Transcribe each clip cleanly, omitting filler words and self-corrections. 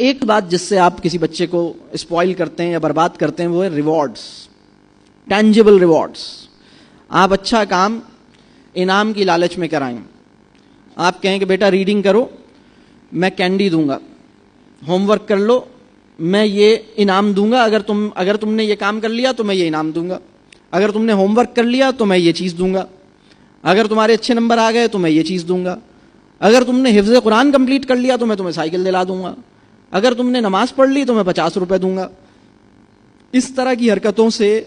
ایک بات جس سے آپ کسی بچے کو اسپوائل کرتے ہیں یا برباد کرتے ہیں وہ ہے ریوارڈز، ٹینجیبل ریوارڈز. آپ اچھا کام انعام کی لالچ میں کرائیں. آپ کہیں کہ بیٹا ریڈنگ کرو میں کینڈی دوں گا، ہوم ورک کر لو میں یہ انعام دوں گا، اگر تم نے یہ کام کر لیا تو میں یہ انعام دوں گا، اگر تم نے ہوم ورک کر لیا تو میں یہ چیز دوں گا، اگر تمہارے اچھے نمبر آ گئے تو میں یہ چیز دوں گا، اگر تم نے حفظ قرآن کمپلیٹ کر لیا تو میں تمہیں سائیکل دلا دوں گا، اگر تم نے نماز پڑھ لی تو میں 50 روپے دوں گا. اس طرح کی حرکتوں سے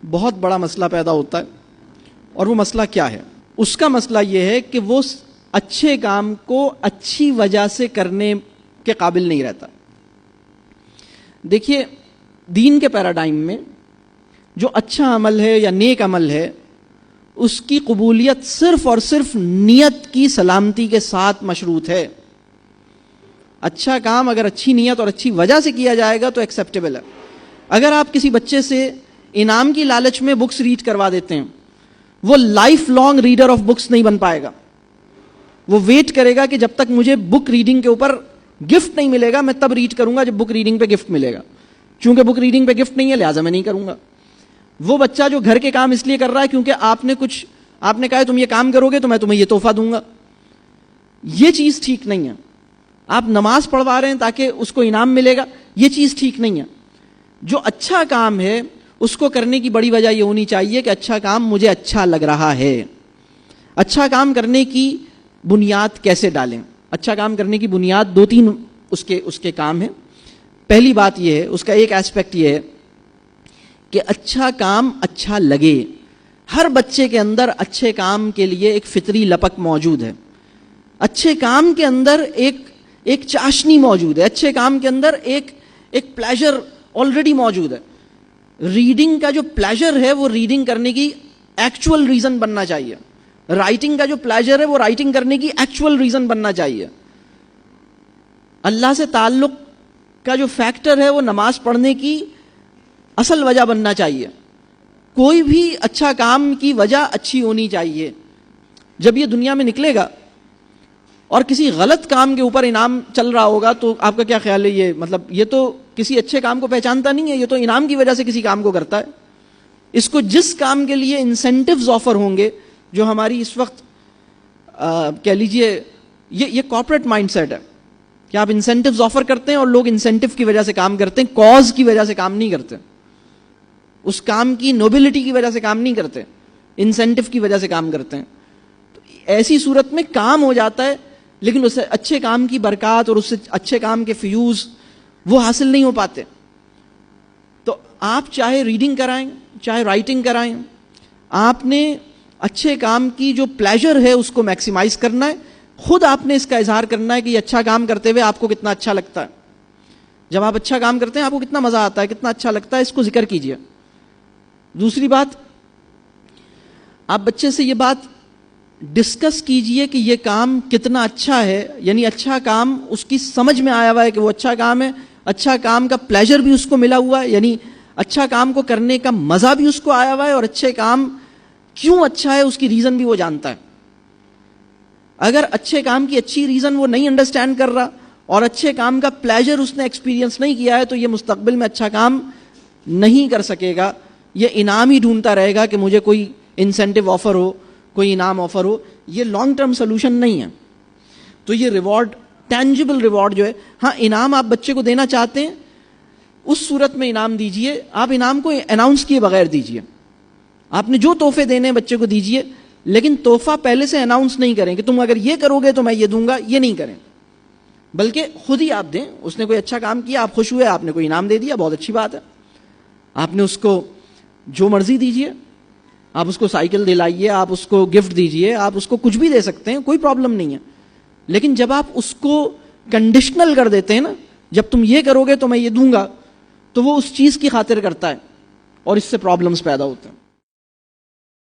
بہت بڑا مسئلہ پیدا ہوتا ہے. اور وہ مسئلہ کیا ہے؟ اس کا مسئلہ یہ ہے کہ وہ اچھے کام کو اچھی وجہ سے کرنے کے قابل نہیں رہتا. دیکھیے دین کے پیراڈائم میں جو اچھا عمل ہے یا نیک عمل ہے اس کی قبولیت صرف اور صرف نیت کی سلامتی کے ساتھ مشروط ہے. اچھا کام اگر اچھی نیت اور اچھی وجہ سے کیا جائے گا تو ایکسیپٹیبل ہے. اگر آپ کسی بچے سے انعام کی لالچ میں بکس ریڈ کروا دیتے ہیں وہ life long reader of books نہیں بن پائے گا. وہ ویٹ کرے گا کہ جب تک مجھے بک ریڈنگ کے اوپر گفٹ نہیں ملے گا میں تب ریڈ کروں گا جب بک ریڈنگ پہ گفٹ ملے گا. چونکہ بک ریڈنگ پہ گفٹ نہیں ہے لہٰذا میں نہیں کروں گا. وہ بچہ جو گھر کے کام اس لیے کر رہا ہے کیونکہ آپ نے کہا تم یہ کام کرو گے تو میں تمہیں یہ تحفہ دوں گا، یہ چیز ٹھیک نہیں ہے. آپ نماز پڑھوا رہے ہیں تاکہ اس کو انعام ملے گا، یہ چیز ٹھیک نہیں ہے. جو اچھا کام ہے اس کو کرنے کی بڑی وجہ یہ ہونی چاہیے کہ اچھا کام مجھے اچھا لگ رہا ہے. اچھا کام کرنے کی بنیاد کیسے ڈالیں؟ اچھا کام کرنے کی بنیاد 2-3 اس کے کام ہیں. پہلی بات یہ ہے، اس کا ایک ایسپیکٹ یہ ہے کہ اچھا کام اچھا لگے. ہر بچے کے اندر اچھے کام کے لیے ایک فطری لپک موجود ہے. اچھے کام کے اندر ایک چاشنی موجود ہے. اچھے کام کے اندر ایک پلیجر آلریڈی موجود ہے. ریڈنگ کا جو پلیجر ہے وہ ریڈنگ کرنے کی ایکچوئل ریزن بننا چاہیے. رائٹنگ کا جو پلیجر ہے وہ رائٹنگ کرنے کی ایکچوئل ریزن بننا چاہیے. اللہ سے تعلق کا جو فیکٹر ہے وہ نماز پڑھنے کی اصل وجہ بننا چاہیے. کوئی بھی اچھا کام کی وجہ اچھی ہونی چاہیے. جب یہ دنیا میں نکلے گا اور کسی غلط کام کے اوپر انعام چل رہا ہوگا تو آپ کا کیا خیال ہے؟ یہ تو کسی اچھے کام کو پہچانتا نہیں ہے، یہ تو انعام کی وجہ سے کسی کام کو کرتا ہے. اس کو جس کام کے لیے انسینٹیوز آفر ہوں گے جو ہماری اس وقت کہہ لیجئے یہ کارپوریٹ مائنڈ سیٹ ہے کہ آپ انسینٹیوز آفر کرتے ہیں اور لوگ انسینٹیو کی وجہ سے کام کرتے ہیں، کاز کی وجہ سے کام نہیں کرتے. اس کام کی نوبلٹی کی وجہ سے کام نہیں کرتے، انسینٹیو کی وجہ سے کام کرتے ہیں. تو ایسی صورت میں کام ہو جاتا ہے لیکن اس سے اچھے کام کی برکات اور اس سے اچھے کام کے فیوز وہ حاصل نہیں ہو پاتے. تو آپ چاہے ریڈنگ کرائیں چاہے رائٹنگ کرائیں، آپ نے اچھے کام کی جو پلیجر ہے اس کو میکسیمائز کرنا ہے. خود آپ نے اس کا اظہار کرنا ہے کہ یہ اچھا کام کرتے ہوئے آپ کو کتنا اچھا لگتا ہے. جب آپ اچھا کام کرتے ہیں آپ کو کتنا مزہ آتا ہے، کتنا اچھا لگتا ہے، اس کو ذکر کیجئے. دوسری بات، آپ بچے سے یہ بات ڈسکس کیجئے کہ یہ کام کتنا اچھا ہے. یعنی اچھا کام اس کی سمجھ میں آیا ہوا ہے کہ وہ اچھا کام ہے، اچھا کام کا پلیجر بھی اس کو ملا ہوا ہے، یعنی اچھا کام کو کرنے کا مزہ بھی اس کو آیا ہوا ہے اور اچھے کام کیوں اچھا ہے اس کی ریزن بھی وہ جانتا ہے. اگر اچھے کام کی اچھی ریزن وہ نہیں انڈرسٹینڈ کر رہا اور اچھے کام کا پلیجر اس نے ایکسپیرینس نہیں کیا ہے تو یہ مستقبل میں اچھا کام نہیں کر سکے گا. یہ انعام ہی ڈھونڈتا رہے گا کہ مجھے کوئی انسینٹیو آفر ہو، کوئی انعام آفر ہو. یہ لانگ ٹرم سولوشن نہیں ہے. تو یہ ریوارڈ، ٹینجیبل ریوارڈ جو ہے، ہاں انعام آپ بچے کو دینا چاہتے ہیں اس صورت میں انعام دیجئے. آپ انعام کو اناؤنس کیے بغیر دیجئے. آپ نے جو تحفے دینے بچے کو دیجئے لیکن تحفہ پہلے سے اناؤنس نہیں کریں کہ تم اگر یہ کرو گے تو میں یہ دوں گا، یہ نہیں کریں. بلکہ خود ہی آپ دیں. اس نے کوئی اچھا کام کیا، آپ خوش ہوئے، آپ نے کوئی انعام دے دیا، بہت اچھی بات ہے. آپ نے اس کو جو مرضی دیجئے، آپ اس کو سائیکل دلائیے، آپ اس کو گفٹ دیجئے، آپ اس کو کچھ بھی دے سکتے ہیں، کوئی پرابلم نہیں ہے. لیکن جب آپ اس کو کنڈیشنل کر دیتے ہیں نا، جب تم یہ کرو گے تو میں یہ دوں گا، تو وہ اس چیز کی خاطر کرتا ہے اور اس سے پرابلمز پیدا ہوتے ہیں.